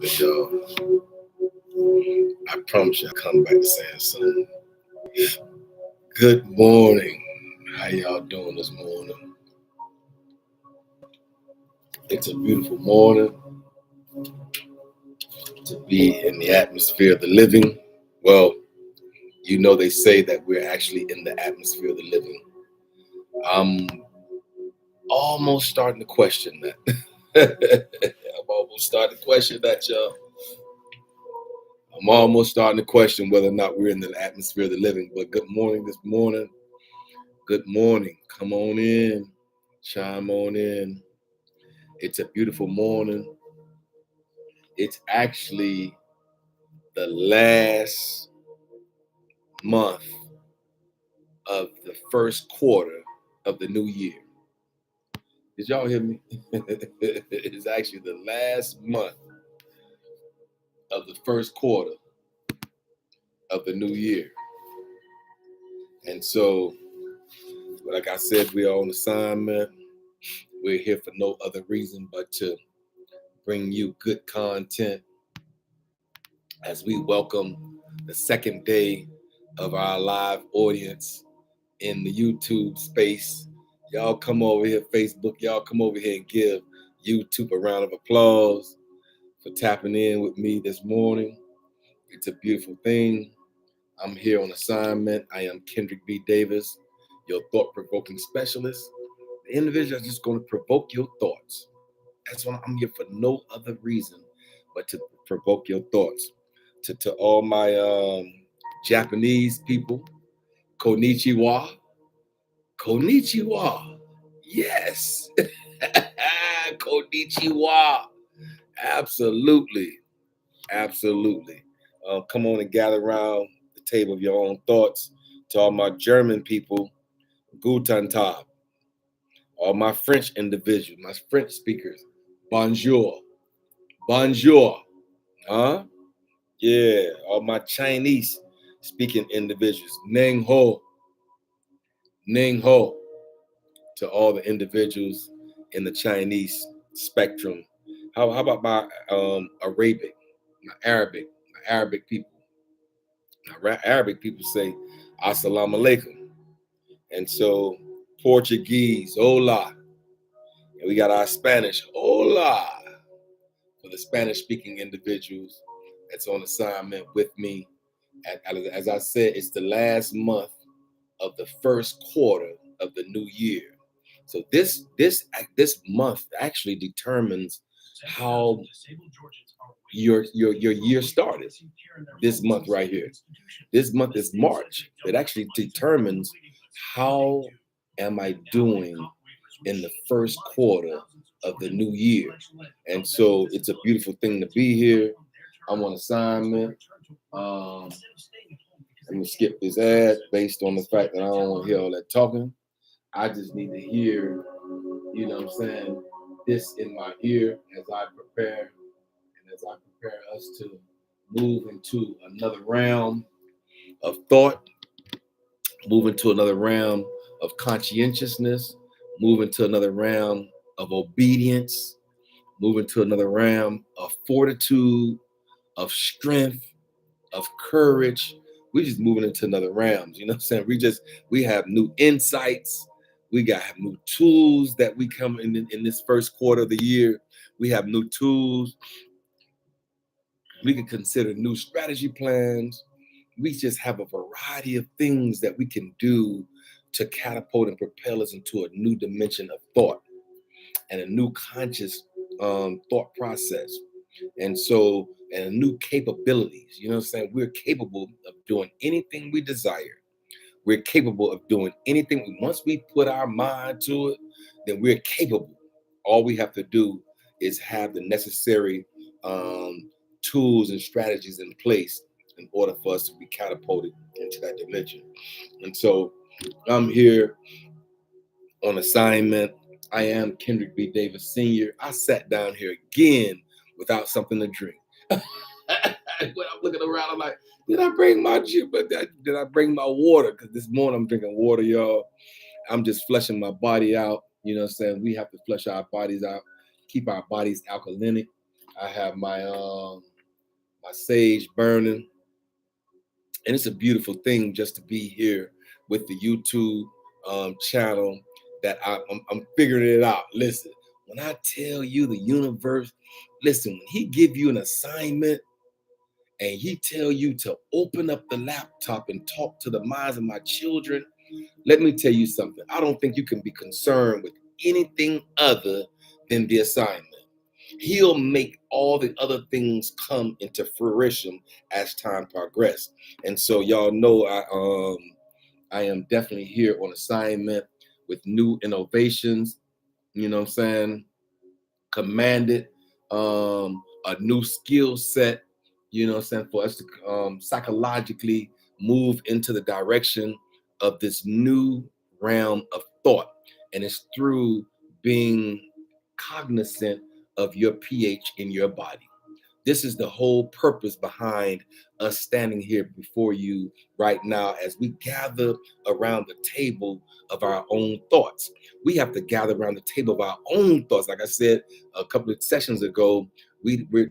But y'all, I promise you I'll come back to saying something. Good morning. How y'all doing this morning? It's a beautiful morning to be in the atmosphere of the living. Well, you know they say that we're actually in the atmosphere of the living. I'm almost starting to question that. I'm almost starting to question that, y'all. I'm almost starting to question whether or not we're in the atmosphere of the living. But good morning this morning. Good morning. Come on in. Chime on in. It's a beautiful morning. It's actually the last month of the first quarter of the new year. Did y'all hear me? It's actually the last month of the first quarter of the new year. And so, like I said, we are on assignment. We're here for no other reason but to bring you good content as we welcome the second day of our live audience in the YouTube space. Y'all come over here, Facebook. Y'all come over here and give YouTube a round of applause for tapping in with me this morning. It's a beautiful thing. I'm here on assignment. I am Kendrick B. Davis, your thought-provoking specialist. The individual is just going to provoke your thoughts. That's why I'm here for no other reason but to provoke your thoughts. To all my Japanese people, konnichiwa. Konnichiwa. Yes. Konnichiwa. Absolutely. Absolutely. Come on and gather around the table of your own thoughts. To all my German people, Guten Tag. All my French individuals, my French speakers, bonjour. Bonjour. Huh? Yeah. All my Chinese speaking individuals, Ning Ho. Ning Ho. To all the individuals in the Chinese spectrum. How about my Arabic people? Arabic people say Assalamu alaikum. And so Portuguese, hola. And we got our Spanish, hola. For the Spanish speaking individuals that's on assignment with me. As I said, it's the last month of the first quarter of the new year. So this month actually determines how your year started. This month right here. This month is March. It actually determines how am I doing in the first quarter of the new year. And so it's a beautiful thing to be here. I'm on assignment. I'm gonna skip this ad based on the fact that I don't want to hear all that talking. I just need to hear, you know what I'm saying, this in my ear as I prepare and as I prepare us to move into another realm of thought, move into another realm of conscientiousness, move into another realm of obedience, move into another realm of fortitude, of strength, of courage. We're just moving into another realms. You know what I'm saying? We have new insights. We got new tools that we come in this first quarter of the year. We have new tools. We can consider new strategy plans. We just have a variety of things that we can do to catapult and propel us into a new dimension of thought and a new conscious thought process. And new capabilities. You know what I'm saying? We're capable of doing anything we desire. We're capable of doing anything. Once we put our mind to it, then we're capable. All we have to do is have the necessary tools and strategies in place in order for us to be catapulted into that dimension. And so I'm here on assignment. I am Kendrick B. Davis Sr. I sat down here again without something to drink. When I'm looking around, I'm like, did I bring my juice? But did I bring my water? Because this morning I'm drinking water, y'all. I'm just flushing my body out. You know what I'm saying? We have to flush our bodies out, keep our bodies alkalinic. I have my sage burning, and it's a beautiful thing just to be here with the YouTube channel. That I'm figuring it out. Listen, when I tell you the universe, listen, when he give you an assignment and he tell you to open up the laptop and talk to the minds of my children, let me tell you something. I don't think you can be concerned with anything other than the assignment. He'll make all the other things come into fruition as time progresses. And so y'all know I am definitely here on assignment with new innovations, you know what I'm saying? Commanded a new skill set, you know what I'm saying, for us to psychologically move into the direction of this new realm of thought. And it's through being cognizant of your pH in your body. This is the whole purpose behind us standing here before you right now as we gather around the table of our own thoughts. We have to gather around the table of our own thoughts. Like I said a couple of sessions ago,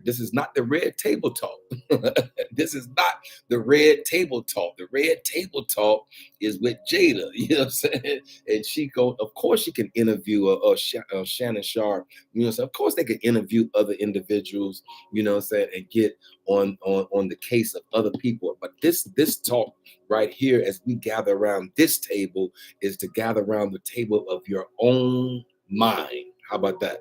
this is not the red table talk. This is not the red table talk. The red table talk is with Jada, you know what I'm saying? And she of course she can interview Shannon Sharp, you know what I'm saying? Of course they can interview other individuals, you know what I'm saying, and get on the case of other people. But this talk right here, as we gather around this table, is to gather around the table of your own mind. How about that?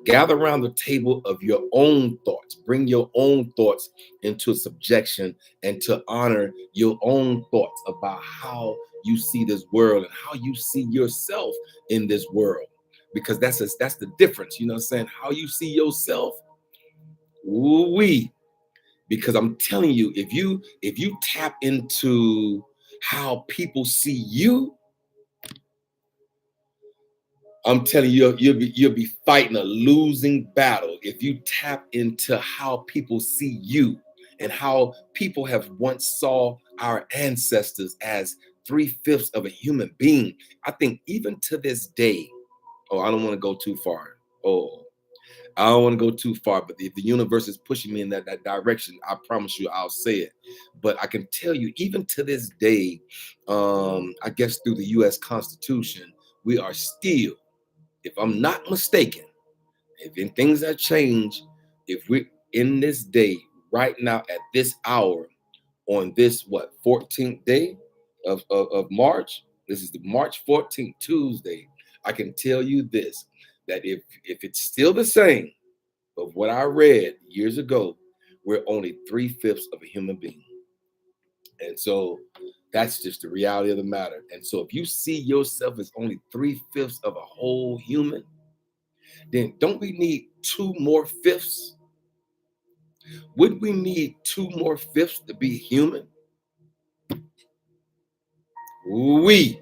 Gather around the table of your own thoughts. Bring your own thoughts into subjection and to honor your own thoughts about how you see this world and how you see yourself in this world. Because that's the difference, you know what I'm saying? How you see yourself, we. Because I'm telling you, if you tap into how people see you, I'm telling you, you'll be fighting a losing battle if you tap into how people see you and how people have once saw our ancestors as 3/5 of a human being. I think even to this day, oh, I don't want to go too far. Oh, I don't want to go too far, but if the universe is pushing me in that direction, I promise you I'll say it. But I can tell you, even to this day, I guess through the US Constitution, we are still, if I'm not mistaken, if things have changed, if we're in this day, right now, at this hour, on this, what, 14th day of March, this is the March 14th, Tuesday, I can tell you this, that if it's still the same of what I read years ago, we're only 3/5 of a human being. And so that's just the reality of the matter. And so if you see yourself as only 3/5 of a whole human, then don't we need two more fifths? Would we need two more fifths to be human? We.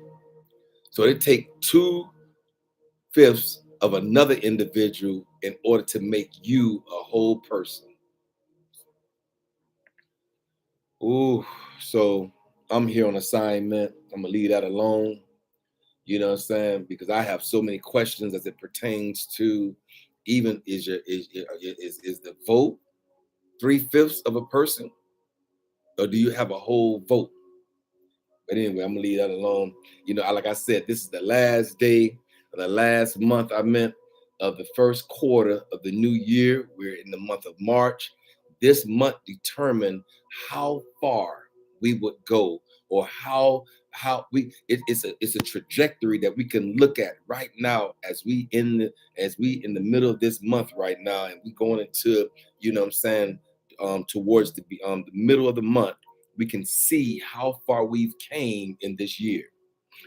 So it take 2/5 of another individual in order to make you a whole person. Ooh, so I'm here on assignment. I'm gonna leave that alone. You know what I'm saying? Because I have so many questions as it pertains to even is the vote 3/5 of a person, or do you have a whole vote? But anyway, I'm gonna leave that alone. You know, like I said, this is the last day of the last month. I meant of the first quarter of the new year. We're in the month of March. This month determined how far we would go, or how it's a trajectory that we can look at right now as we in the middle of this month right now, and we going into, you know what I'm saying, towards the middle of the month. We can see how far we've came in this year.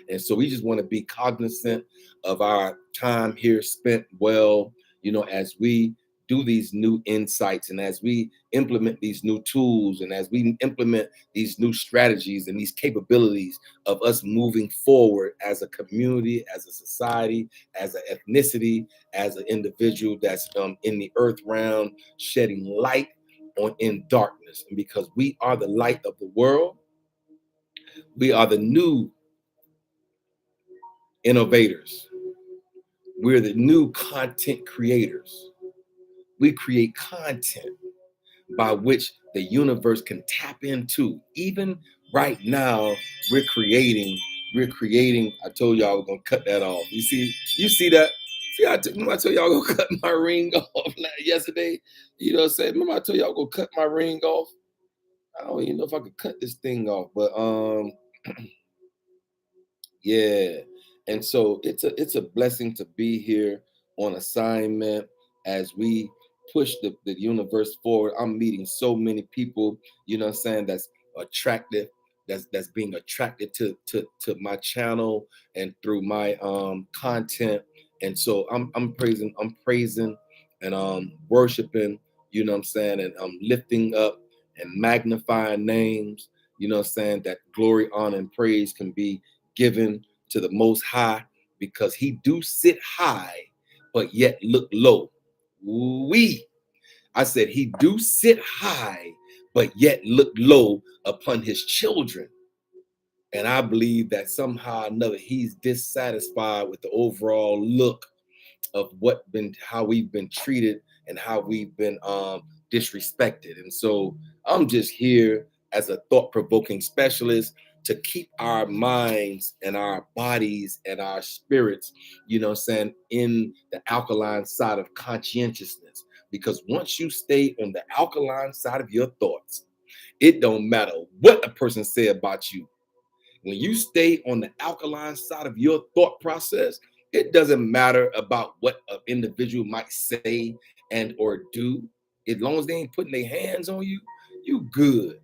And so we just want to be cognizant of our time here spent well, you know, as we do these new insights and as we implement these new tools and as we implement these new strategies and these capabilities of us moving forward as a community, as a society, as an ethnicity, as an individual that's in the earth realm, shedding light on in darkness. And because we are the light of the world, we are the new innovators. We're the new content creators. We create content by which the universe can tap into. Even right now, we're creating. I told y'all I was gonna cut that off. You see that? See, remember I told y'all I was gonna cut my ring off yesterday. You know what I'm saying? Remember I told y'all I was gonna cut my ring off. I don't even know if I could cut this thing off, but yeah. And so it's a blessing to be here on assignment as we push the universe forward. I'm meeting so many people, you know what I'm saying, that's attractive, that's being attracted to my channel and through my content. And so I'm praising and worshiping, you know what I'm saying, and lifting up and magnifying names, you know what I'm saying, that glory, honor, and praise can be given to the Most High, because he do sit high but yet look low. I said he do sit high but yet look low upon his children. And I believe that somehow or another he's dissatisfied with the overall look of how we've been treated and how we've been disrespected. And so I'm just here as a thought-provoking specialist to keep our minds and our bodies and our spirits, you know what I'm saying, in the alkaline side of conscientiousness. Because once you stay on the alkaline side of your thoughts, it don't matter what a person say about you. When you stay on the alkaline side of your thought process, it doesn't matter about what an individual might say and or do. As long as they ain't putting their hands on you, you good.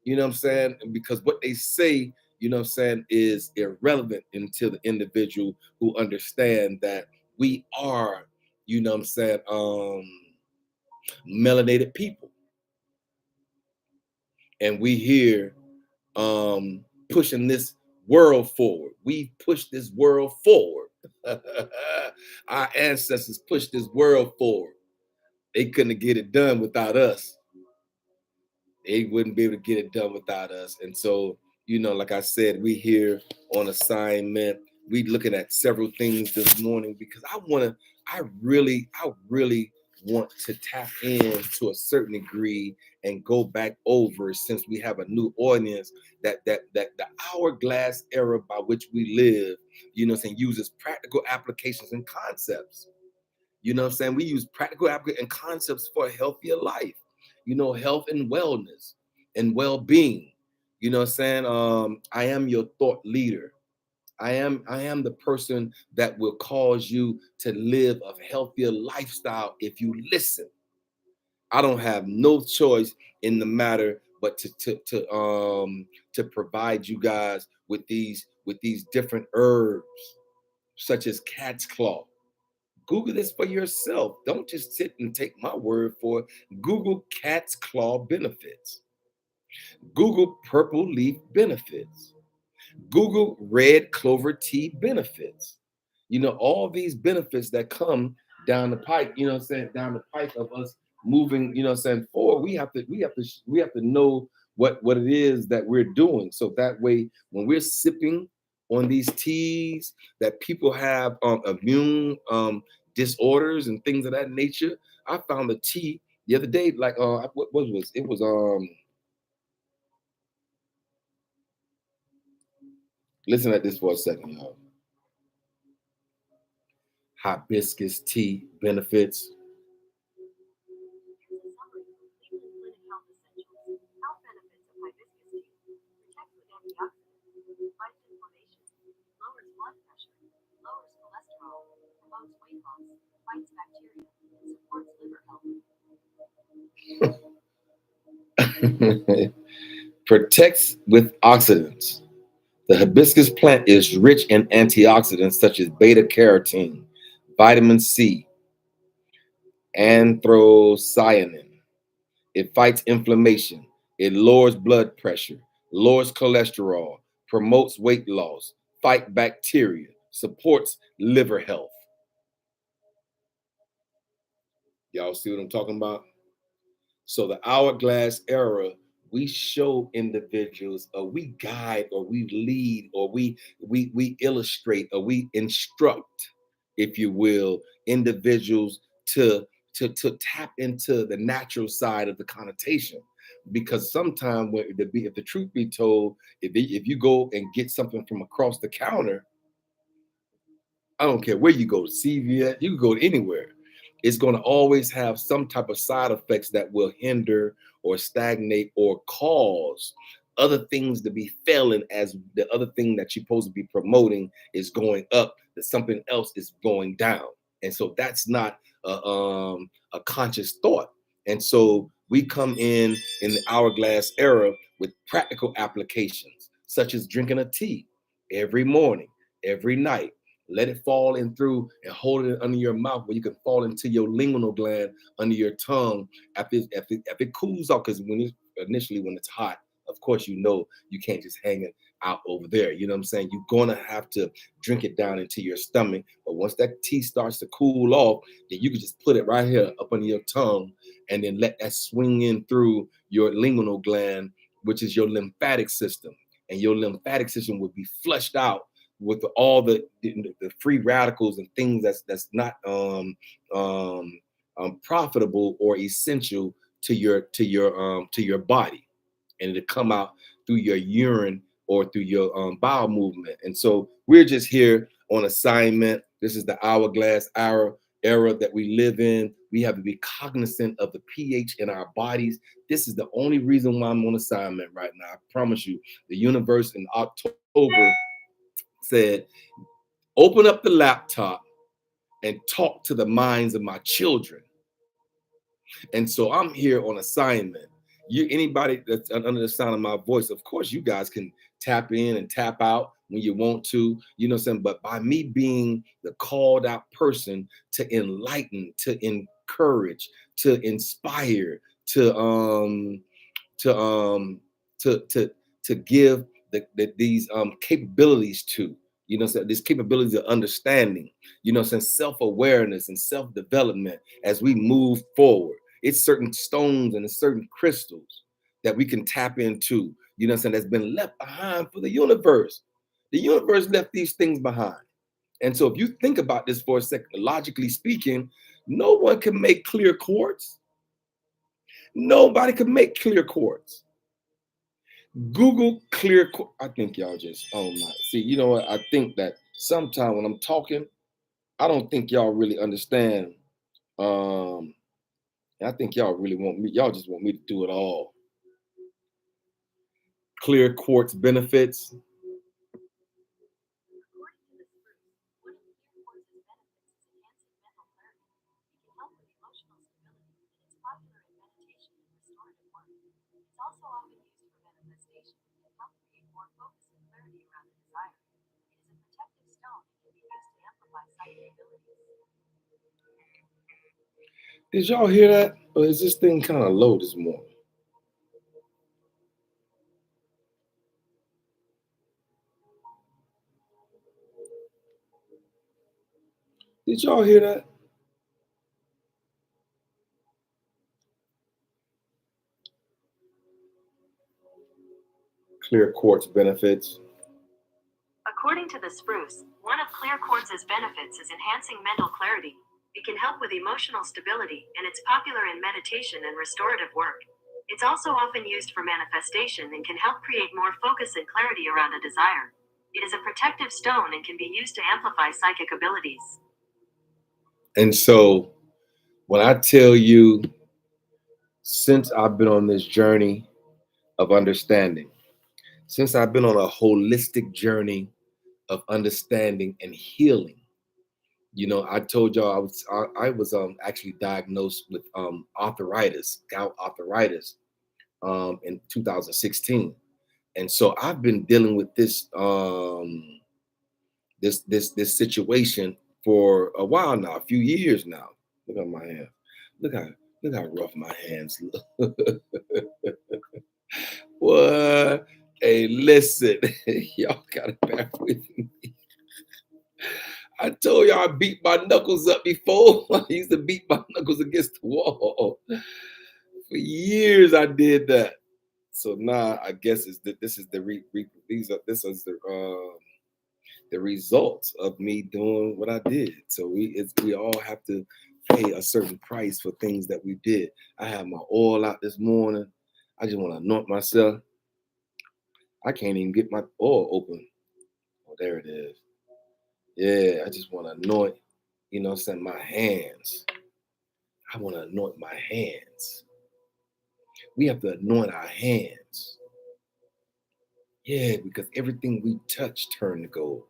You know what I'm saying? Because what they say, you know what I'm saying, is irrelevant until the individual who understand that we are, you know what I'm saying, melanated people. And we here pushing this world forward. We pushed this world forward. Our ancestors pushed this world forward. They couldn't get it done without us. They wouldn't be able to get it done without us. And so, you know, like I said, we here on assignment. We looking at several things this morning because I really want to tap in to a certain degree and go back over, since we have a new audience, that the hourglass era by which we live, you know, and uses practical applications and concepts. You know what I'm saying? We use practical applications and concepts for a healthier life, you know, health and wellness and well-being. You know what I'm saying? I am your thought leader. I am the person that will cause you to live a healthier lifestyle if you listen. I don't have no choice in the matter but to provide you guys with these different herbs, such as cat's claw. Google this for yourself. Don't just sit and take my word for it. Google cat's claw benefits. Google purple leaf benefits. Google red clover tea benefits. You know, all these benefits that come down the pipe, you know what I'm saying, down the pipe of us moving, you know what I'm saying, forward. We have to know what it is that we're doing. So that way, when we're sipping on these teas that people have immune disorders and things of that nature. I found a tea the other day, like what was it? Was listen at this for a second, y'all. Hibiscus tea benefits. Protects with oxidants. The hibiscus plant is rich in antioxidants such as beta carotene, vitamin C, anthocyanin. It fights inflammation. It lowers blood pressure, lowers cholesterol, promotes weight loss, fight bacteria, supports liver health. Y'all see what I'm talking about? So the hourglass era, we show individuals, or we guide, or we lead, or we illustrate, or we instruct, if you will, individuals to to tap into the natural side of the connotation. Because sometimes, if the truth be told, if you go and get something from across the counter, I don't care where you go to CVS, you can go to anywhere. It's going to always have some type of side effects that will hinder or stagnate or cause other things to be failing, as the other thing that you're supposed to be promoting is going up, that something else is going down. And so that's not a conscious thought. And so we come in the hourglass era with practical applications, such as drinking a tea every morning, every night. Let it fall in through and hold it under your mouth where you can fall into your lingual gland under your tongue if it cools off. Because when it's hot, of course, you can't just hang it out over there. You know what I'm saying? You're going to have to drink it down into your stomach. But once that tea starts to cool off, then you can just put it right here up under your tongue and then let that swing in through your lingual gland, which is your lymphatic system. And your lymphatic system would be flushed out with all the free radicals and things that's not profitable or essential to your body, and it'll come out through your urine or through your bowel movement. And so we're just here on assignment. This is the hourglass era that we live in. We have to be cognizant of the pH in our bodies. This is the only reason why I'm on assignment right now. I promise you, the universe in October said, open up the laptop and talk to the minds of my children. And so I'm here on assignment. Anybody that's under the sound of my voice, of course, you guys can tap in and tap out when you want to, you know what I'm saying? But by me being the called out person to enlighten, to encourage, to inspire, to to um to give these capabilities to, you know, so these capabilities of understanding, you know, some self-awareness and self-development as we move forward. It's certain stones and certain crystals that we can tap into, you know, that's been left behind for the universe. The universe left these things behind. And so if you think about this for a second, logically speaking, no one can make clear quartz. Nobody can make clear quartz. Google clear. I think y'all just, oh my. See, you know what? I think that sometimes when I'm talking, I don't think y'all really understand. I think y'all really want me. Y'all just want me to do it all. Clear quartz benefits. Did y'all hear that? Or is this thing kind of low this morning? Did y'all hear that? Clear quartz benefits. According to the spruce, one of clear quartz's benefits is enhancing mental clarity. It can help with emotional stability, and it's popular in meditation and restorative work. It's also often used for manifestation and can help create more focus and clarity around a desire. It is a protective stone and can be used to amplify psychic abilities. And so when I tell you, since I've been on this journey of understanding, since I've been on a holistic journey of understanding and healing, you know, I told y'all I was actually diagnosed with arthritis, gout arthritis, in 2016. And so I've been dealing with this this situation for a while now, a few years now. Look at my hands. Look how rough my hands look. What? Hey, listen, y'all gotta bear with me. I told y'all I beat my knuckles up before. I used to beat my knuckles against the wall. For years I did that. So now I guess this is the results of me doing what I did. So we all have to pay a certain price for things that we did. I have my oil out this morning. I just want to anoint myself. I can't even get my oil open. Oh, there it is. Yeah, I just want to anoint, my hands. I want to anoint my hands. We have to anoint our hands. Yeah, because everything we touch turn to gold.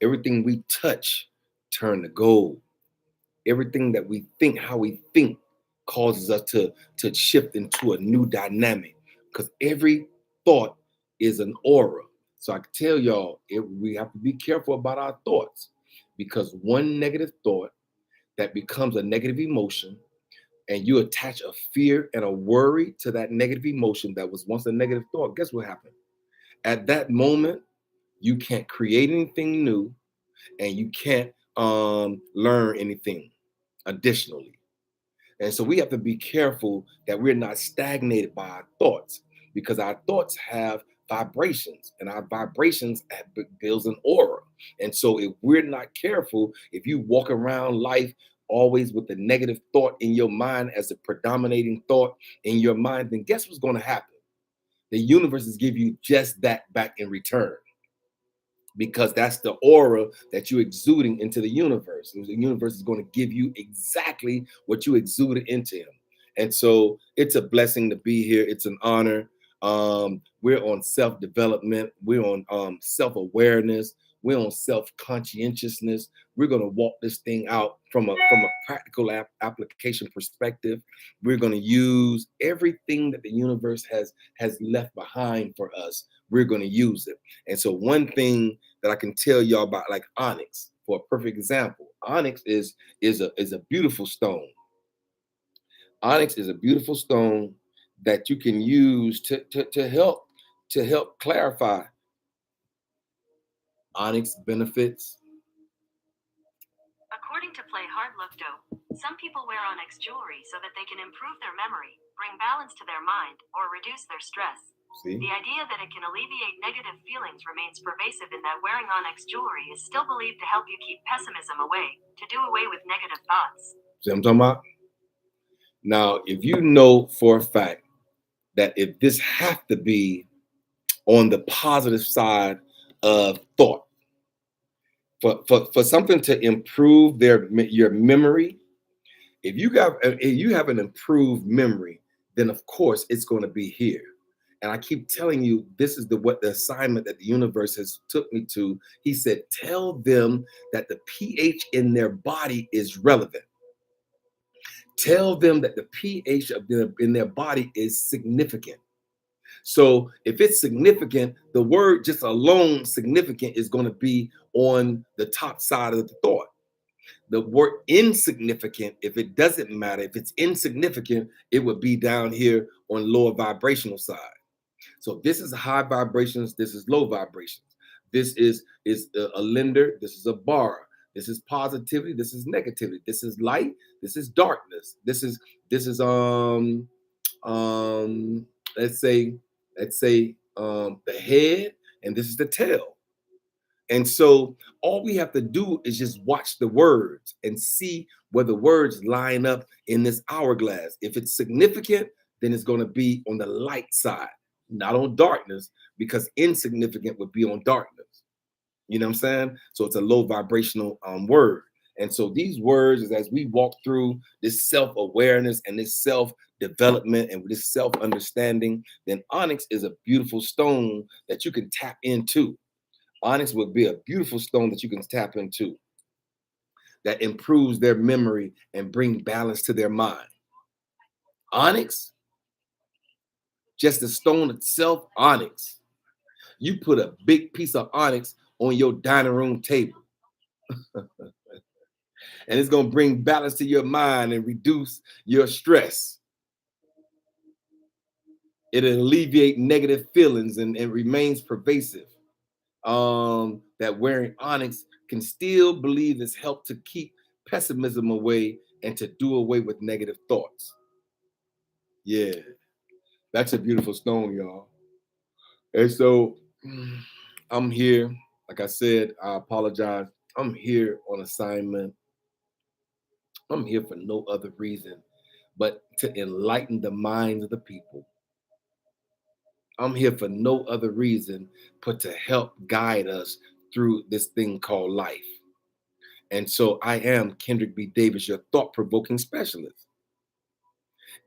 Everything we touch turn to gold. Everything that we think, how we think, causes us to shift into a new dynamic. Because every thought is an aura. So I can tell y'all, we have to be careful about our thoughts, because one negative thought that becomes a negative emotion, and you attach a fear and a worry to that negative emotion that was once a negative thought, guess what happened? At that moment, you can't create anything new, and you can't learn anything additionally. And so we have to be careful that we're not stagnated by our thoughts, because our thoughts have vibrations, and our vibrations builds an aura. And so if we're not careful, if you walk around life always with the negative thought in your mind as a predominating thought in your mind, then guess what's going to happen? The universe is give you just that back in return, because that's the aura that you're exuding into the universe. And the universe is going to give you exactly what you exuded into him. And so it's a blessing to be here. It's an honor. We're on self-development. We're on self-awareness. We're on self-conscientiousness. We're going to walk this thing out from a practical application perspective. We're going to use everything that the universe has left behind for us. We're going to use it. And so one thing that I can tell y'all about, like onyx, for a perfect example, onyx is a beautiful stone. Onyx is a beautiful stone that you can use to help clarify. Onyx benefits. According to Play Hard Look Dope, some people wear onyx jewelry so that they can improve their memory, bring balance to their mind, or reduce their stress. See? The idea that it can alleviate negative feelings remains pervasive, in that wearing onyx jewelry is still believed to help you keep pessimism away, to do away with negative thoughts. See what I'm talking about? Now, if you know for a fact that if this have to be on the positive side of thought, for something to improve your memory, if you have an improved memory, then of course it's going to be here. And I keep telling you, this is the assignment that the universe has took me to. He said, tell them that the pH in their body is relevant. Tell them that the pH in their body is significant. So if it's significant, the word just alone significant is going to be on the top side of the thought. The word insignificant, if it doesn't matter, if it's insignificant, it would be down here on lower vibrational side. So this is high vibrations, this is low vibrations. This is a lender, this is a borrower. This is positivity, this is negativity. This is light, this is darkness. This is um let's say the head, and this is the tail. And so all we have to do is just watch the words and see where the words line up in this hourglass. If it's significant, then it's going to be on the light side, not on darkness, because insignificant would be on darkness. You know what I'm saying? So it's a low vibrational word. And so these words, as we walk through this self-awareness and this self-development and this self-understanding, then onyx is a beautiful stone that you can tap into. Onyx would be a beautiful stone that you can tap into, that improves their memory and bring balance to their mind. Onyx, just the stone itself, onyx. You put a big piece of onyx on your dining room table, and it's going to bring balance to your mind and reduce your stress. It'll alleviate negative feelings and remains pervasive. That wearing onyx can still believe it's helped to keep pessimism away and to do away with negative thoughts. Yeah, that's a beautiful stone, y'all. And so I'm here. Like I said, I apologize. I'm here on assignment. I'm here for no other reason but to enlighten the minds of the people. I'm here for no other reason but to help guide us through this thing called life. And so I am Kendrick B. Davis, your thought-provoking specialist.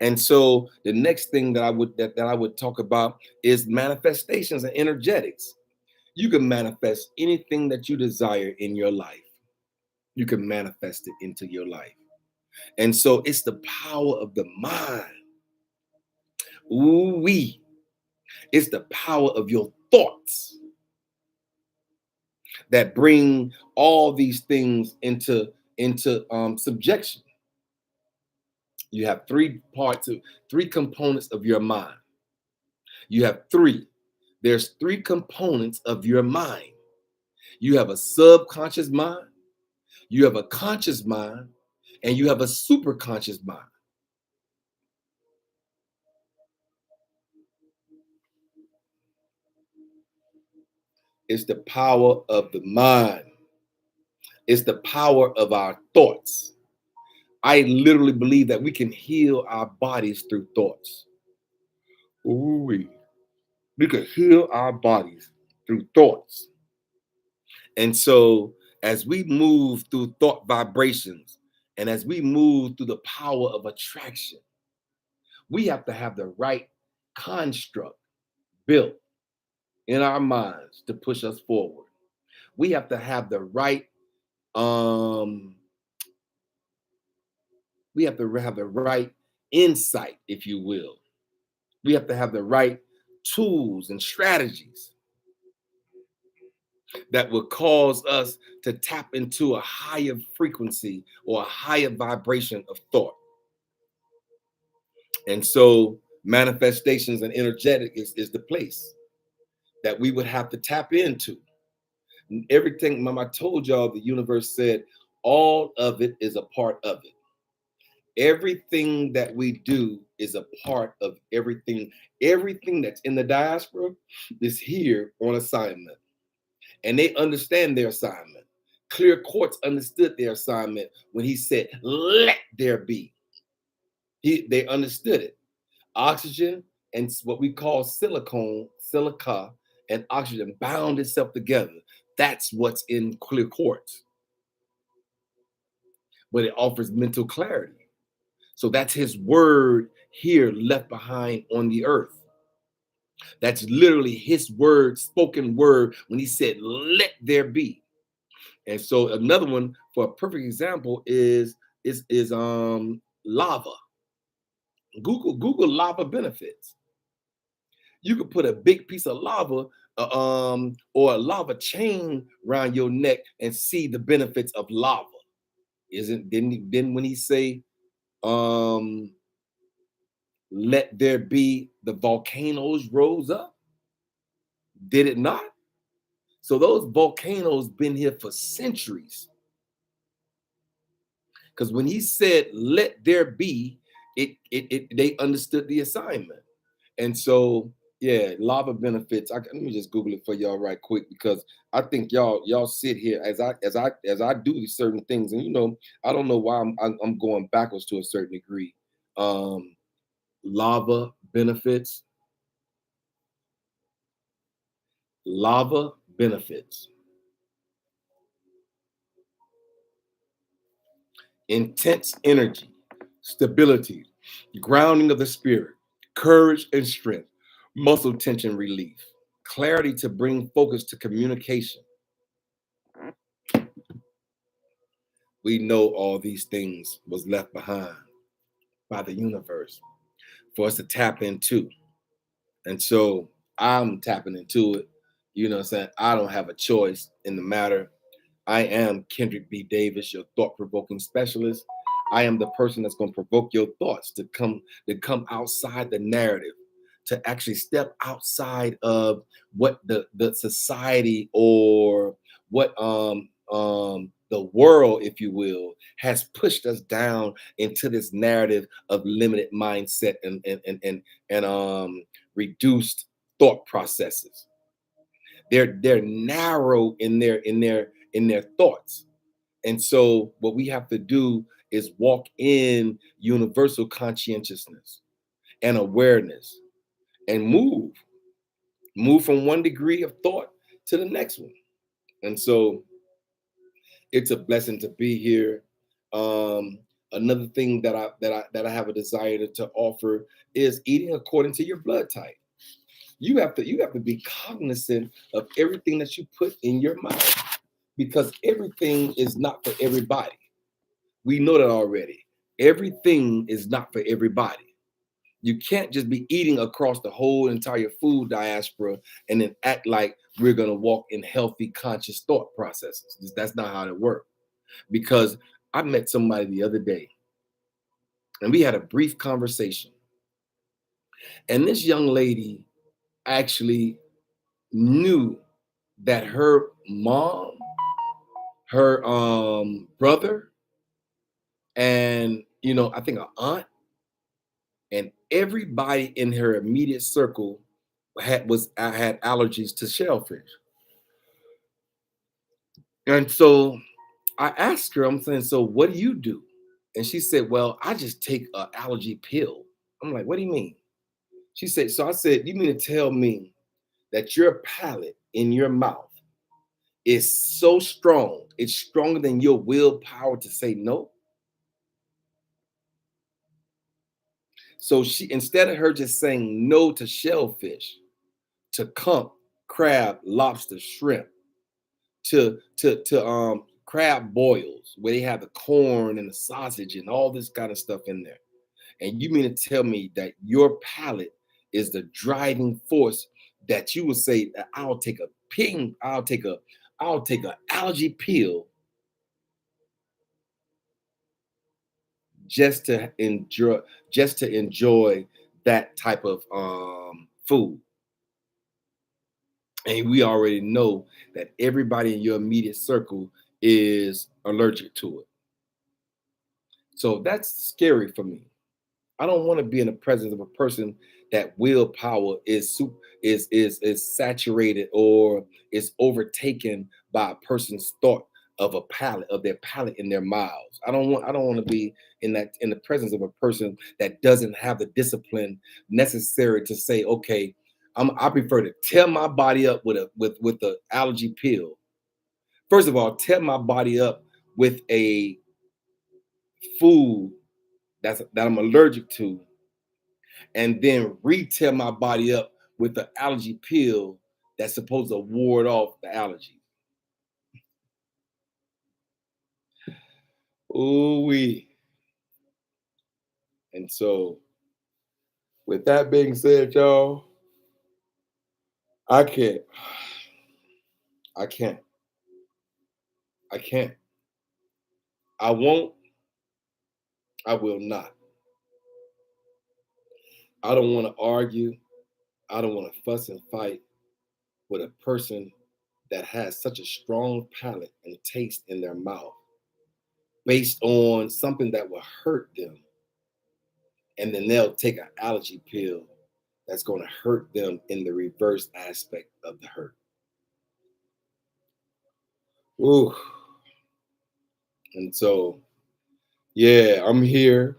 And so the next thing that I would talk about is manifestations and energetics. You can manifest anything that you desire in your life. You can manifest it into your life. And so it's the power of the mind. Ooh wee. It's the power of your thoughts that bring all these things into subjection. You have three components of your mind. You have three. There's three components of your mind. You have a subconscious mind, you have a conscious mind, and you have a superconscious mind. It's the power of the mind. It's the power of our thoughts. I literally believe that we can heal our bodies through thoughts. Ooh, we can heal our bodies through thoughts. And so, as we move through thought vibrations and as we move through the power of attraction, we have to have the right construct built in our minds to push us forward. We have to have the right um we have to have the right insight, if you will. We have to have the right tools and strategies that will cause us to tap into a higher frequency or a higher vibration of thought. And so manifestations and energetic is the place that we would have to tap into. Everything, Mom, I told y'all the universe said all of it is a part of it. Everything that we do is a part of everything. Everything that's in the diaspora is here on assignment. And they understand their assignment. Clear Quartz understood their assignment when he said, let there be. They understood it. Oxygen and what we call silica, and oxygen bound itself together. That's what's in Clear Quartz. But it offers mental clarity. So that's his word here left behind on the earth. That's literally his word, spoken word, when he said, let there be. And so another one for a perfect example is lava. Google lava benefits. You could put a big piece of lava or a lava chain around your neck and see the benefits of lava. Didn't when he say let there be, the volcanoes rose up? Did it not? So those volcanoes been here for centuries. Because when he said let there be, they understood the assignment. And so yeah, lava benefits. Let me just Google it for y'all right quick, because I think y'all sit here as I do these certain things, and I don't know why I'm going backwards to a certain degree. Lava benefits. Lava benefits. Intense energy, stability, grounding of the spirit, courage and strength, muscle tension relief, clarity to bring focus to communication. We know all these things was left behind by the universe for us to tap into. And so I'm tapping into it. You know what I'm saying? I don't have a choice in the matter. I am Kendrick B. Davis, your thought-provoking specialist. I am the person that's going to provoke your thoughts to come outside the narrative, to actually step outside of what the society or what the world, if you will, has pushed us down into this narrative of limited mindset and reduced thought processes. They're narrow in their thoughts. And so what we have to do is walk in universal conscientiousness and awareness and move from one degree of thought to the next one. And so it's a blessing to be here. Um, Another thing that I have a desire to offer is eating according to your blood type. You have to be cognizant of everything that you put in your mouth, because everything is not for everybody. We know that already. Everything is not for everybody. You can't just be eating across the whole entire food diaspora and then act like we're going to walk in healthy, conscious thought processes. That's not how it works. Because I met somebody the other day and we had a brief conversation. And this young lady actually knew that her mom, her brother, and I think her aunt and everybody in her immediate circle had allergies to shellfish. And so I asked her, I'm saying, so what do you do? And she said, well, I just take an allergy pill. I'm like, what do you mean? She said, so I said, you mean to tell me that your palate in your mouth is so strong, it's stronger than your willpower to say no? So she, instead of her just saying no to shellfish, to conch, crab, lobster, shrimp, to crab boils where they have the corn and the sausage and all this kind of stuff in there. And you mean to tell me that your palate is the driving force that you would say that I'll take a allergy pill just to enjoy that type of food. And we already know that everybody in your immediate circle is allergic to it. So that's scary for me. I don't want to be in the presence of a person that willpower is saturated or is overtaken by a person's thought of their palate in their mouths. I don't want to be in the presence of a person that doesn't have the discipline necessary to say, okay, I prefer to tear my body up with the allergy pill. First of all, tear my body up with a food that I'm allergic to, and then re-tear my body up with the allergy pill that's supposed to ward off the allergy. Ooh wee. And so, with that being said, y'all, I can't. I can't. I can't. I won't. I will not. I don't want to argue. I don't want to fuss and fight with a person that has such a strong palate and taste in their mouth based on something that will hurt them. And then they'll take an allergy pill that's going to hurt them in the reverse aspect of the hurt. Ooh. And so, yeah, I'm here.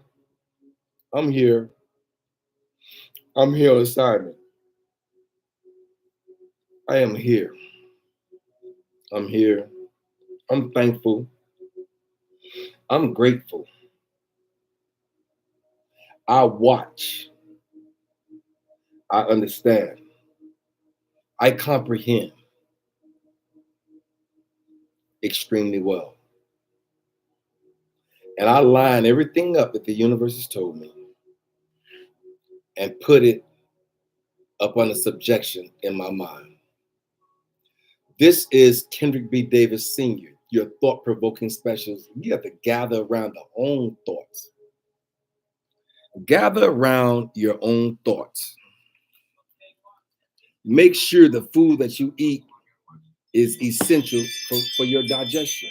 I'm here. I'm here on assignment. I am here. I'm here. I'm thankful. I'm grateful. I watch. I understand. I comprehend extremely well. And I line everything up that the universe has told me and put it up under subjection in my mind. This is Kendrick B. Davis Sr., your thought-provoking specialist. You have to gather around their own thoughts. Gather around your own thoughts. Make sure the food that you eat is essential for your digestion.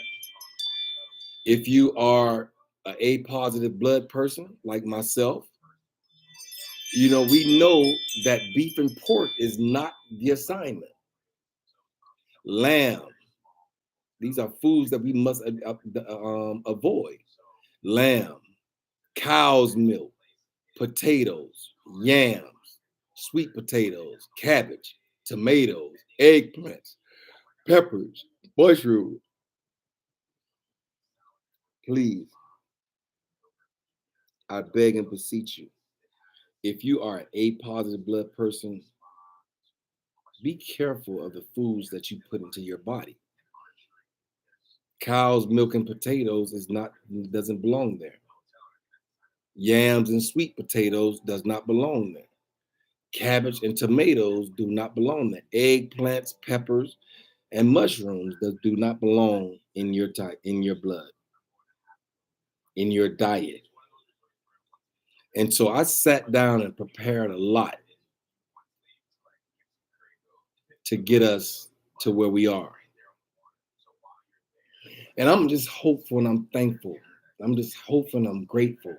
If you are an A positive blood person like myself, we know that beef and pork is not the assignment. Lamb, these are foods that we must avoid. lamb, cow's milk, potatoes, yams, sweet potatoes, cabbage, tomatoes, eggplants, peppers, mushrooms. Please, I beg and beseech you, if you are an A positive blood person, be careful of the foods that you put into your body. Cow's milk and potatoes doesn't belong there. Yams and sweet potatoes does not belong there. Cabbage and tomatoes do not belong there. Eggplants, peppers, and mushrooms do not belong in your blood, in your diet. And so I sat down and prepared a lot to get us to where we are. And I'm just hopeful and I'm thankful. I'm just hopeful and I'm grateful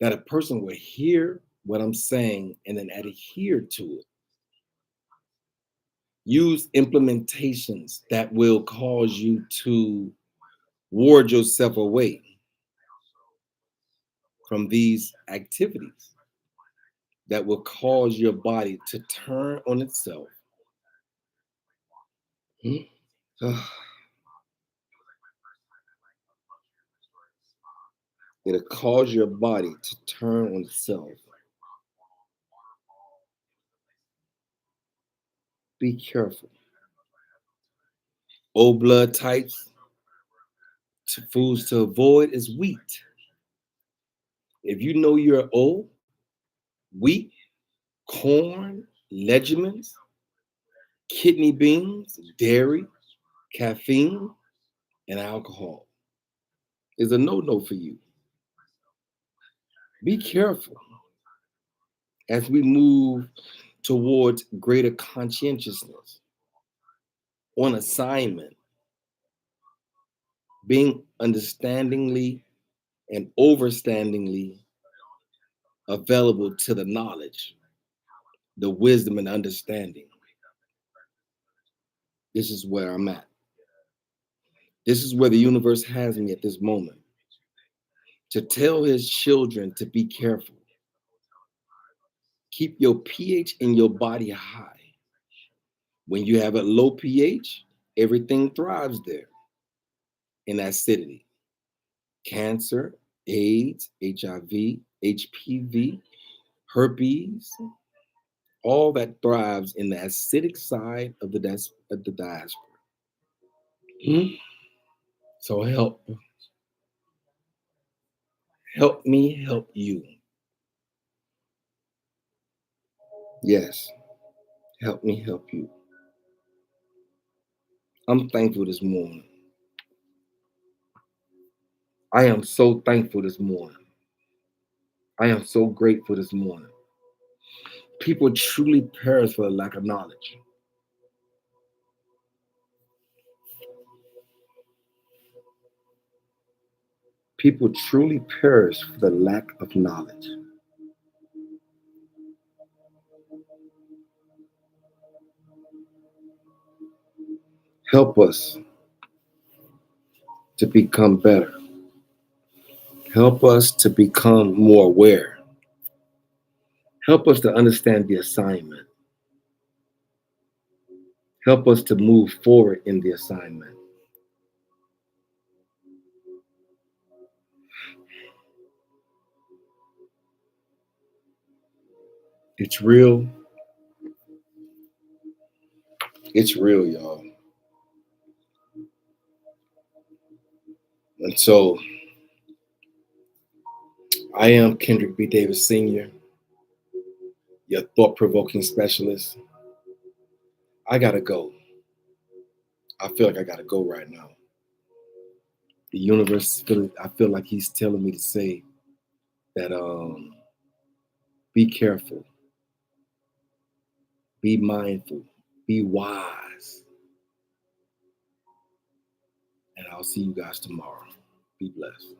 that a person will hear what I'm saying and then adhere to it. Use implementations that will cause you to ward yourself away from these activities that will cause your body to turn on itself. It'll cause your body to turn on itself. Be careful. O blood types, foods to avoid is wheat. If you know you're O, wheat, corn, legumes, kidney beans, dairy, caffeine, and alcohol is a no-no for you. Be careful as we move towards greater conscientiousness, on assignment, being understandingly and overstandingly available to the knowledge, the wisdom and understanding. This is where I'm at. This is where the universe has me at this moment. To tell his children to be careful. Keep your pH in your body high. When you have a low pH, everything thrives there in acidity. Cancer, AIDS, HIV, HPV, herpes, all that thrives in the acidic side of the diaspora. So help me help you. Yes, help me help you. I'm thankful this morning. I am so thankful this morning. I am so grateful this morning. People truly perish for the lack of knowledge. People truly perish for the lack of knowledge. Help us to become better. Help us to become more aware. Help us to understand the assignment. Help us to move forward in the assignment. It's real. It's real, y'all. And so I am Kendrick B. Davis Sr., your thought-provoking specialist. I gotta go. I feel like I gotta go right now. The universe, I feel like he's telling me to say that be careful, be mindful, be wise. And I'll see you guys tomorrow. Be blessed.